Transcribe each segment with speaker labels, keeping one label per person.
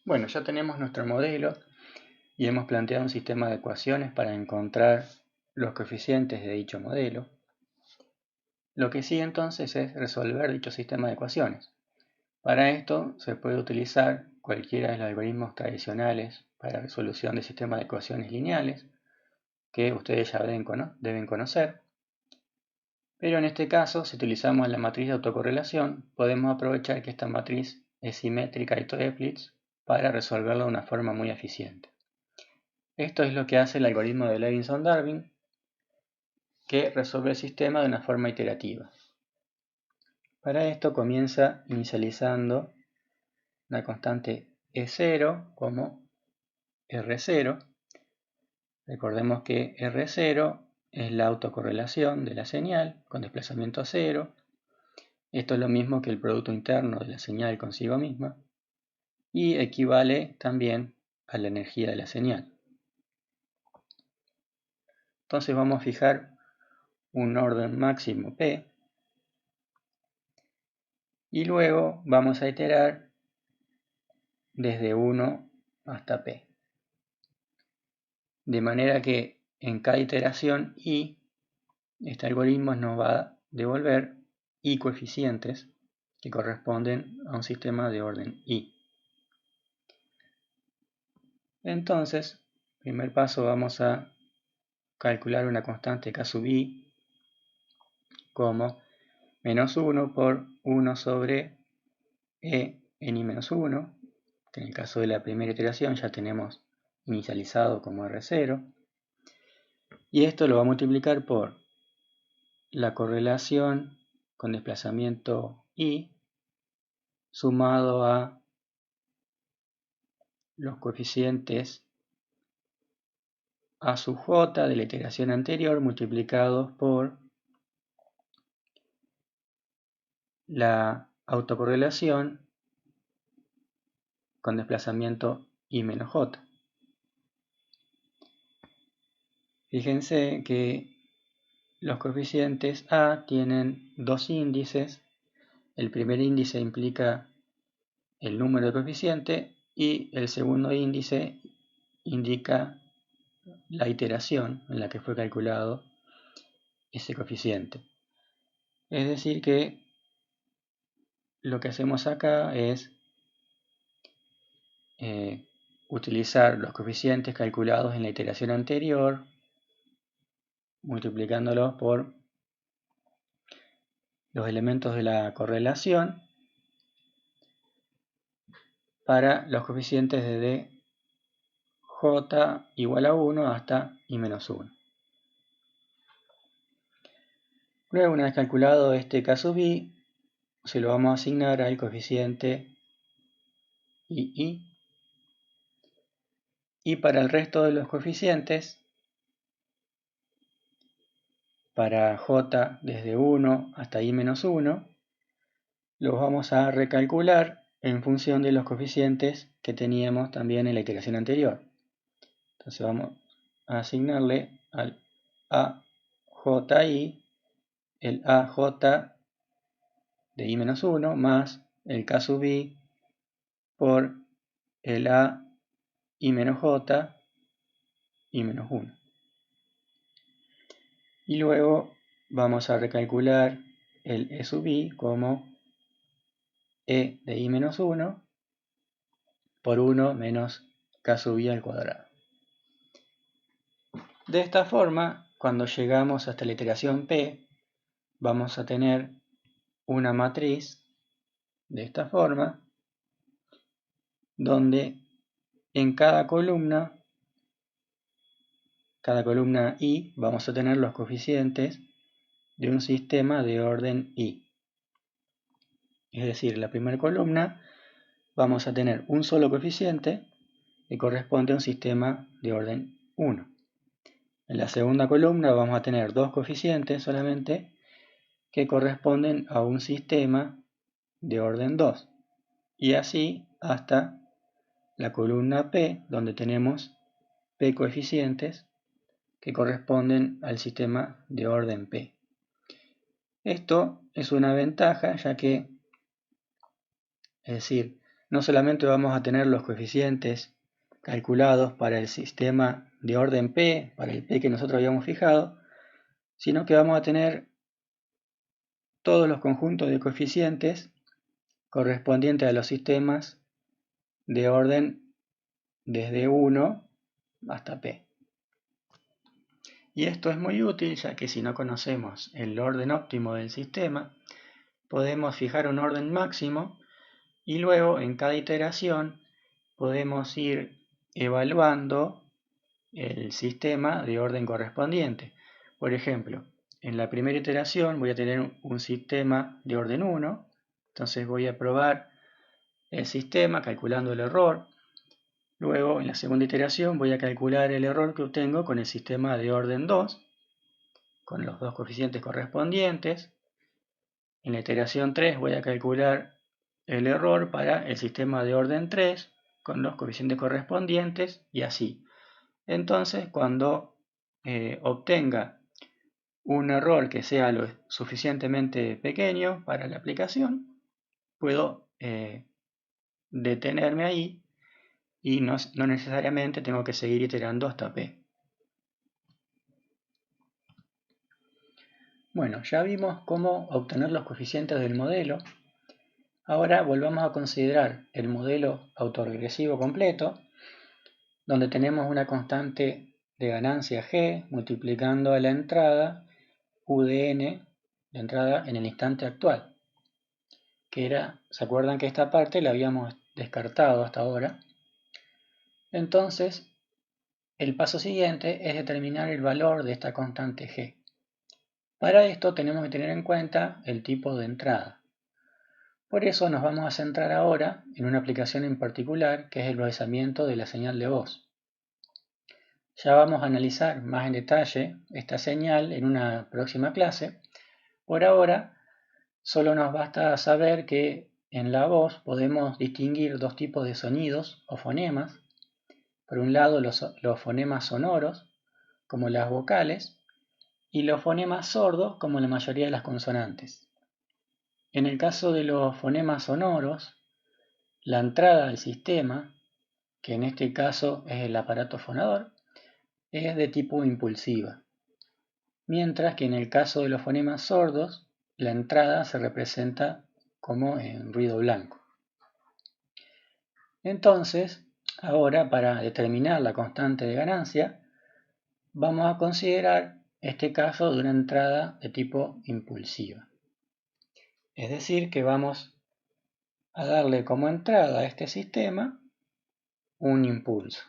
Speaker 1: Bueno, ya tenemos nuestro modelo y hemos planteado un sistema de ecuaciones para encontrar los coeficientes de dicho modelo. Lo que sigue entonces es resolver dicho sistema de ecuaciones. Para esto se puede utilizar cualquiera de los algoritmos tradicionales para resolución de sistemas de ecuaciones lineales, que ustedes ya deben conocer. Pero en este caso, si utilizamos la matriz de autocorrelación, podemos aprovechar que esta matriz es simétrica y Toeplitz para resolverlo de una forma muy eficiente. Esto es lo que hace el algoritmo de Levinson-Darwin, que resuelve el sistema de una forma iterativa. Para esto comienza inicializando una constante E0 como R0. Recordemos que R0 es la autocorrelación de la señal con desplazamiento a cero. Esto es lo mismo que el producto interno de la señal consigo misma y equivale también a la energía de la señal. Entonces vamos a fijar un orden máximo P y luego vamos a iterar desde 1 hasta P. De manera que en cada iteración I, este algoritmo nos va a devolver I coeficientes que corresponden a un sistema de orden I. Entonces, primer paso, vamos a calcular una constante K sub I como menos 1 por 1 sobre E en I menos 1, que en el caso de la primera iteración ya tenemos inicializado como R0, y esto lo va a multiplicar por la correlación con desplazamiento I sumado a los coeficientes A sub j de la iteración anterior multiplicados por la autocorrelación con desplazamiento I menos j. Fíjense que los coeficientes A tienen dos índices. El primer índice implica el número de coeficiente y el segundo índice indica la iteración en la que fue calculado ese coeficiente. Es decir que lo que hacemos acá es utilizar los coeficientes calculados en la iteración anterior, multiplicándolos por los elementos de la correlación para los coeficientes de j igual a 1 hasta i menos 1. Luego, una vez calculado este K sub i, se lo vamos a asignar al coeficiente II. Y para el resto de los coeficientes, para j desde 1 hasta i menos 1, los vamos a recalcular en función de los coeficientes que teníamos también en la iteración anterior. Entonces vamos a asignarle al AJI el AJ de i menos 1 más el K sub i por el AI menos J i menos 1. Y luego vamos a recalcular el E sub i como E de i menos 1 por 1 menos K sub i al cuadrado. De esta forma, cuando llegamos hasta la iteración P, vamos a tener una matriz de esta forma, donde en cada columna I, vamos a tener los coeficientes de un sistema de orden I. Es decir, en la primera columna vamos a tener un solo coeficiente que corresponde a un sistema de orden 1. En la segunda columna vamos a tener dos coeficientes solamente que corresponden a un sistema de orden 2. Y así hasta la columna P, donde tenemos P coeficientes que corresponden al sistema de orden P. Esto es una ventaja, ya que, es decir, no solamente vamos a tener los coeficientes calculados para el sistema de orden P, para el P que nosotros habíamos fijado, sino que vamos a tener todos los conjuntos de coeficientes correspondientes a los sistemas de orden desde 1 hasta P. Y esto es muy útil, ya que si no conocemos el orden óptimo del sistema, podemos fijar un orden máximo y luego en cada iteración podemos ir evaluando el sistema de orden correspondiente. Por ejemplo, en la primera iteración voy a tener un sistema de orden 1, entonces voy a probar el sistema calculando el error. Luego, en la segunda iteración voy a calcular el error que obtengo con el sistema de orden 2, con los dos coeficientes correspondientes. En la iteración 3 voy a calcular el error para el sistema de orden 3, con los coeficientes correspondientes, y así. Entonces, cuando obtenga un error que sea lo suficientemente pequeño para la aplicación, puedo detenerme ahí y no necesariamente tengo que seguir iterando hasta P. Bueno, ya vimos cómo obtener los coeficientes del modelo. Ahora volvamos a considerar el modelo autorregresivo completo, donde tenemos una constante de ganancia G multiplicando a la entrada UDN, la entrada en el instante actual, que era, ¿se acuerdan que esta parte la habíamos descartado hasta ahora? Entonces, el paso siguiente es determinar el valor de esta constante G. Para esto tenemos que tener en cuenta el tipo de entrada. Por eso nos vamos a centrar ahora en una aplicación en particular, que es el procesamiento de la señal de voz. Ya vamos a analizar más en detalle esta señal en una próxima clase. Por ahora, solo nos basta saber que en la voz podemos distinguir dos tipos de sonidos o fonemas. Por un lado, los fonemas sonoros, como las vocales, y los fonemas sordos, como la mayoría de las consonantes. En el caso de los fonemas sonoros, la entrada al sistema, que en este caso es el aparato fonador, es de tipo impulsiva. Mientras que en el caso de los fonemas sordos, la entrada se representa como en ruido blanco. Entonces, ahora para determinar la constante de ganancia, vamos a considerar este caso de una entrada de tipo impulsiva. Es decir, que vamos a darle como entrada a este sistema un impulso.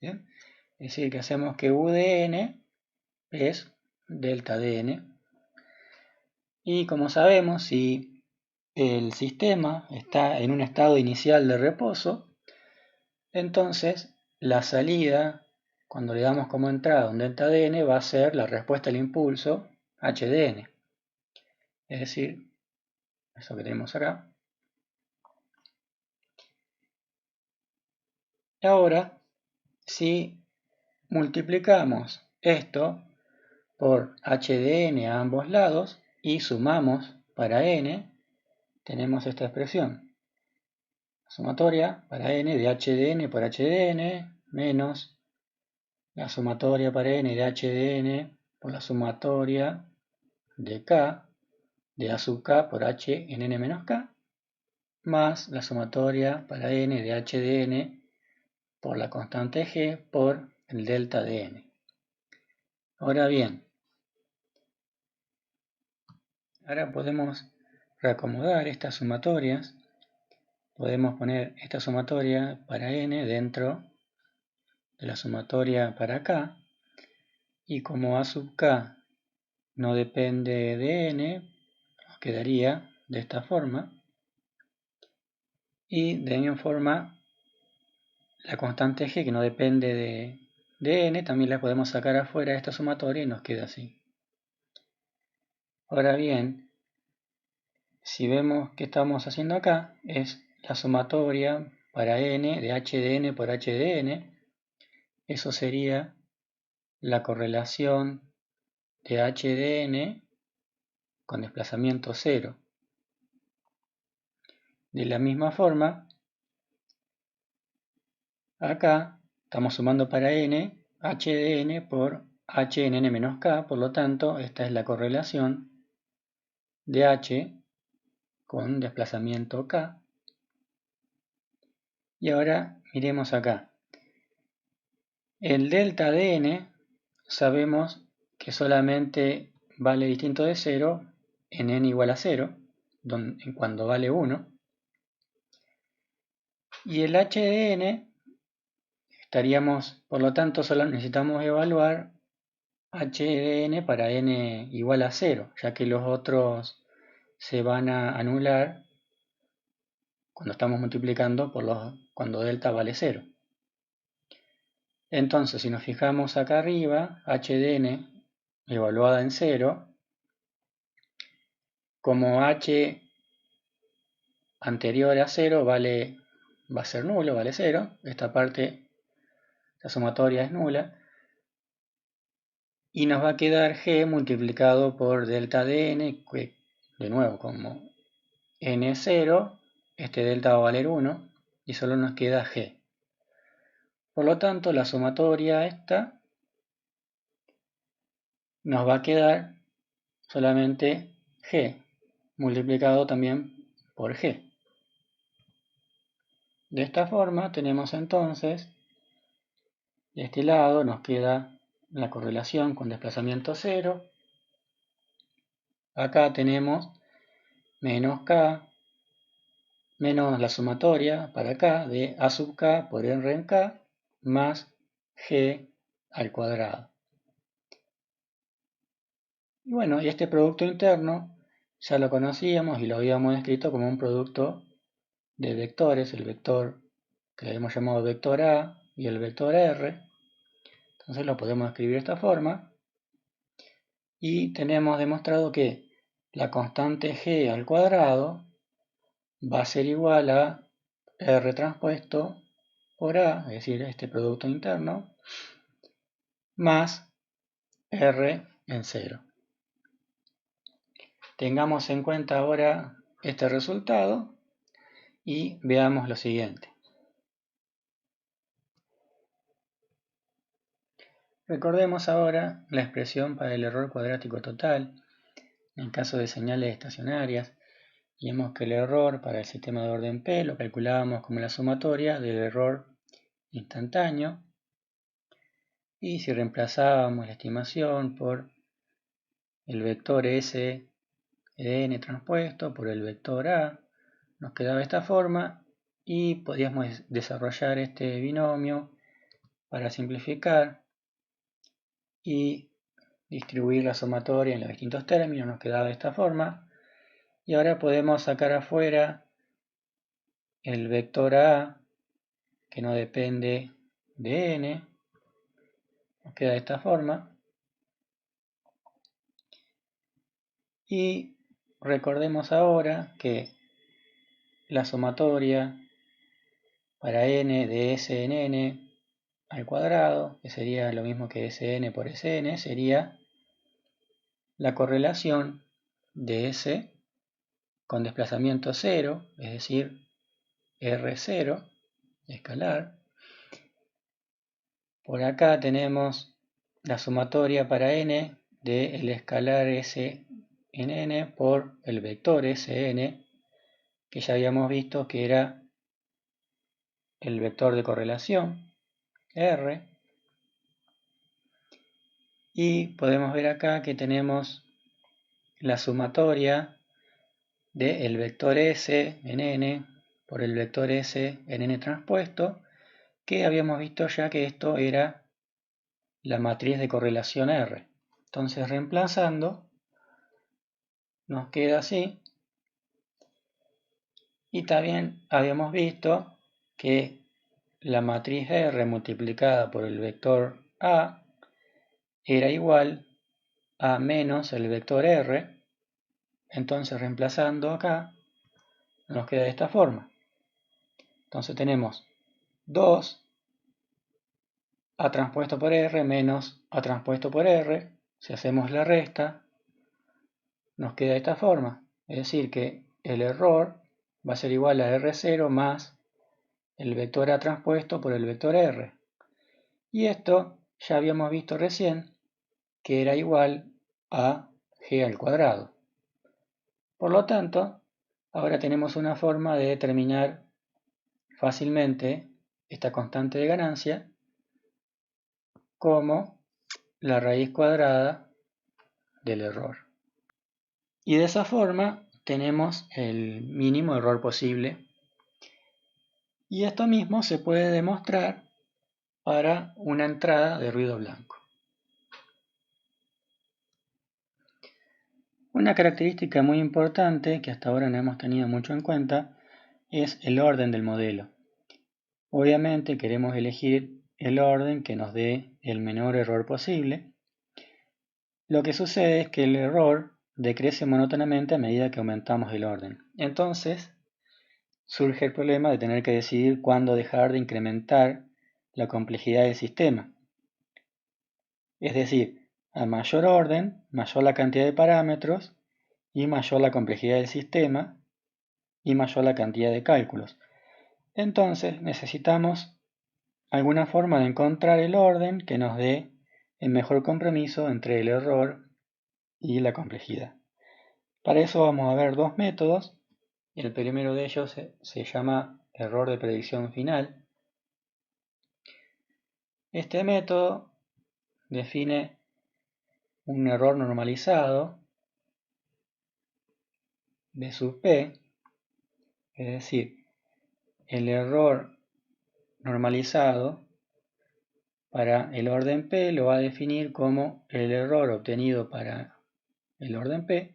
Speaker 1: ¿Bien? Es decir, que hacemos que UDN es delta DN. Y como sabemos, si el sistema está en un estado inicial de reposo, entonces la salida, cuando le damos como entrada un delta DN, va a ser la respuesta al impulso HDN. Es decir, eso que tenemos acá. Ahora, si multiplicamos esto por HDN a ambos lados y sumamos para n, tenemos esta expresión. Sumatoria para n de HDN por HDN menos la sumatoria para n de HDN por la sumatoria de K de A sub K por H en n menos K más la sumatoria para n de HDN por la constante G por el delta de n. Ahora bien, ahora podemos reacomodar estas sumatorias. Podemos poner esta sumatoria para n dentro de la sumatoria para K. Y como A sub K no depende de n, nos quedaría de esta forma. Y de la misma forma, la constante G, que no depende de n, también la podemos sacar afuera de esta sumatoria y nos queda así. Ahora bien, si vemos que estamos haciendo acá, es la sumatoria para n de HDN por HDN. Eso sería la correlación de HDN con desplazamiento 0. De la misma forma, acá estamos sumando para n h de n por h en n menos k, por lo tanto esta es la correlación de h con desplazamiento k. Y ahora miremos acá. El delta de n sabemos que solamente vale distinto de 0 en n igual a 0, cuando vale 1. Y el h de n estaríamos, por lo tanto, solo necesitamos evaluar h de n para n igual a 0, ya que los otros se van a anular cuando estamos multiplicando cuando delta vale 0. Entonces, si nos fijamos acá arriba, h de n evaluada en 0, como h anterior a 0 va a ser nulo, vale 0, esta parte, la sumatoria es nula, y nos va a quedar g multiplicado por delta de n, que de nuevo como n es 0, este delta va a valer 1, y solo nos queda g. Por lo tanto, la sumatoria esta nos va a quedar solamente g, multiplicado también por g. De esta forma tenemos entonces, de este lado nos queda la correlación con desplazamiento 0. Acá tenemos menos k, menos la sumatoria para k de a sub k por r en k, más g al cuadrado. Y bueno, y este producto interno ya lo conocíamos y lo habíamos escrito como un producto de vectores, el vector que le habíamos llamado vector A y el vector R. Entonces lo podemos escribir de esta forma. Y tenemos demostrado que la constante g al cuadrado va a ser igual a R transpuesto por A, es decir, este producto interno, más R en 0. Tengamos en cuenta ahora este resultado y veamos lo siguiente. Recordemos ahora la expresión para el error cuadrático total en caso de señales estacionarias. Y vemos que el error para el sistema de orden P lo calculábamos como la sumatoria del error instantáneo. Y si reemplazábamos la estimación por el vector S de n transpuesto por el vector A, nos quedaba de esta forma y podíamos desarrollar este binomio para simplificar y distribuir la sumatoria en los distintos términos. Nos quedaba de esta forma. Y ahora podemos sacar afuera el vector A, que no depende de n. Nos queda de esta forma. Y recordemos ahora que la sumatoria para n de S en n al cuadrado, que sería lo mismo que Sn por Sn, sería la correlación de S con desplazamiento 0, es decir, R0, escalar. Por acá tenemos la sumatoria para n del escalar S en n por el vector Sn, que ya habíamos visto que era el vector de correlación, R. Y podemos ver acá que tenemos la sumatoria del vector S en n por el vector S en n transpuesto, que habíamos visto ya que esto era la matriz de correlación R. Entonces, reemplazando, nos queda así. Y también habíamos visto que la matriz R multiplicada por el vector A era igual a menos el vector R. Entonces, reemplazando acá, nos queda de esta forma. Entonces tenemos 2 A transpuesto por R menos A transpuesto por R. Si hacemos la resta, nos queda de esta forma. Es decir, que el error va a ser igual a R0 más el vector A transpuesto por el vector R. Y esto ya habíamos visto recién que era igual a G al cuadrado. Por lo tanto, ahora tenemos una forma de determinar fácilmente esta constante de ganancia como la raíz cuadrada del error. Y de esa forma tenemos el mínimo error posible. Y esto mismo se puede demostrar para una entrada de ruido blanco. Una característica muy importante que hasta ahora no hemos tenido mucho en cuenta es el orden del modelo. Obviamente queremos elegir el orden que nos dé el menor error posible. Lo que sucede es que el error decrece monótonamente a medida que aumentamos el orden. Entonces surge el problema de tener que decidir cuándo dejar de incrementar la complejidad del sistema. Es decir, a mayor orden, mayor la cantidad de parámetros y mayor la complejidad del sistema y mayor la cantidad de cálculos. Entonces necesitamos alguna forma de encontrar el orden que nos dé el mejor compromiso entre el error y la complejidad. Para eso vamos a ver dos métodos. El primero de ellos se llama error de predicción final. Este método define un error normalizado B sub P, es decir, el error normalizado para el orden P lo va a definir como el error obtenido para el orden P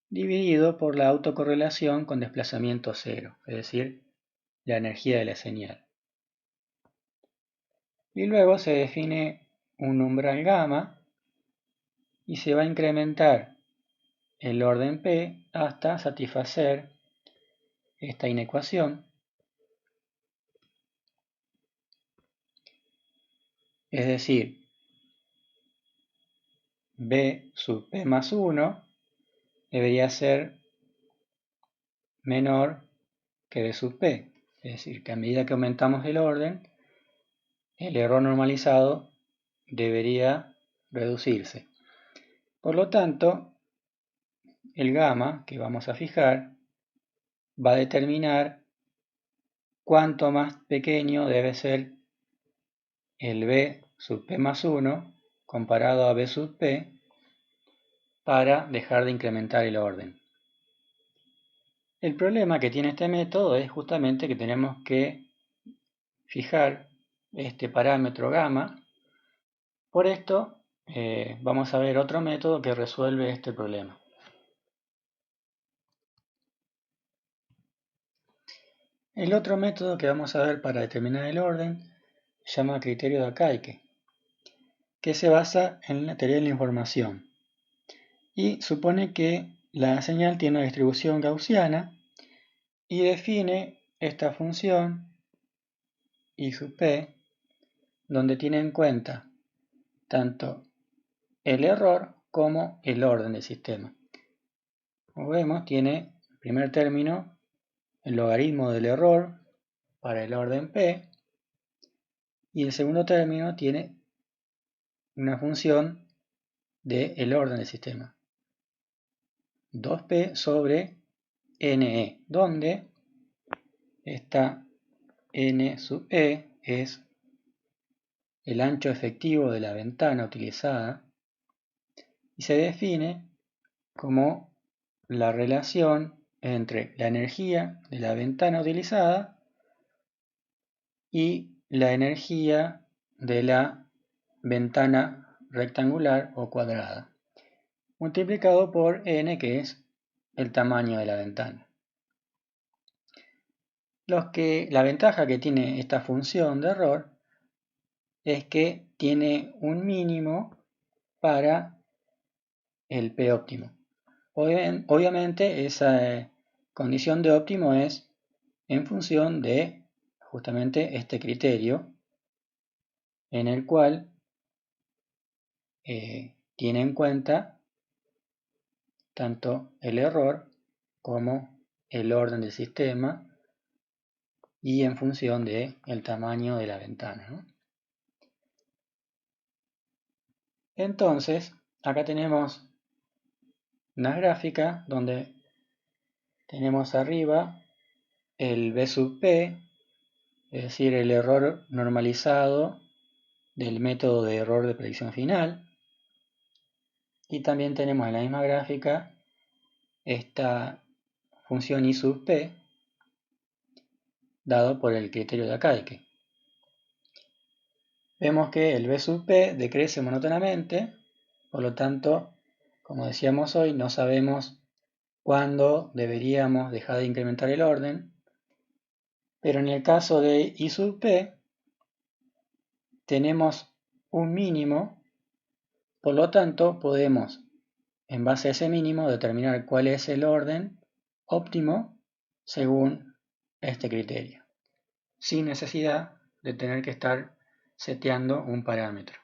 Speaker 1: dividido por la autocorrelación con desplazamiento cero, es decir, la energía de la señal. Y luego se define un umbral gamma y se va a incrementar el orden P hasta satisfacer esta inecuación. Es decir, B sub P más 1 debería ser menor que B sub P. Es decir, que a medida que aumentamos el orden, el error normalizado debería reducirse. Por lo tanto, el gamma que vamos a fijar va a determinar cuánto más pequeño debe ser el B sub P más 1 comparado a B sub P para dejar de incrementar el orden. El problema que tiene este método es justamente que tenemos que fijar este parámetro gamma. Por esto vamos a ver otro método que resuelve este problema. El otro método que vamos a ver para determinar el orden se llama criterio de Akaike, que se basa en la teoría de la información y supone que la señal tiene una distribución gaussiana y define esta función I sub p, donde tiene en cuenta tanto el error como el orden del sistema. Como vemos, tiene el primer término el logaritmo del error para el orden p y el segundo término tiene una función del orden del sistema, 2p sobre ne, donde esta n sub e es el ancho efectivo de la ventana utilizada y se define como la relación entre la energía de la ventana utilizada y la energía de la ventana rectangular o cuadrada, multiplicado por n, que es el tamaño de la ventana. La ventaja que tiene esta función de error es que tiene un mínimo para el P óptimo. Obviamente esa condición de óptimo es en función de justamente este criterio en el cual tiene en cuenta tanto el error como el orden del sistema y en función del tamaño de la ventana, ¿no? Entonces, acá tenemos una gráfica donde tenemos arriba el B sub P, es decir, el error normalizado del método de error de predicción final. Y también tenemos en la misma gráfica esta función I sub P, dado por el criterio de Akaike. Vemos que el B sub P decrece monótonamente, por lo tanto, como decíamos hoy, no sabemos cuándo deberíamos dejar de incrementar el orden, pero en el caso de I sub P tenemos un mínimo, por lo tanto podemos, en base a ese mínimo, determinar cuál es el orden óptimo según este criterio, sin necesidad de tener que estar seteando un parámetro.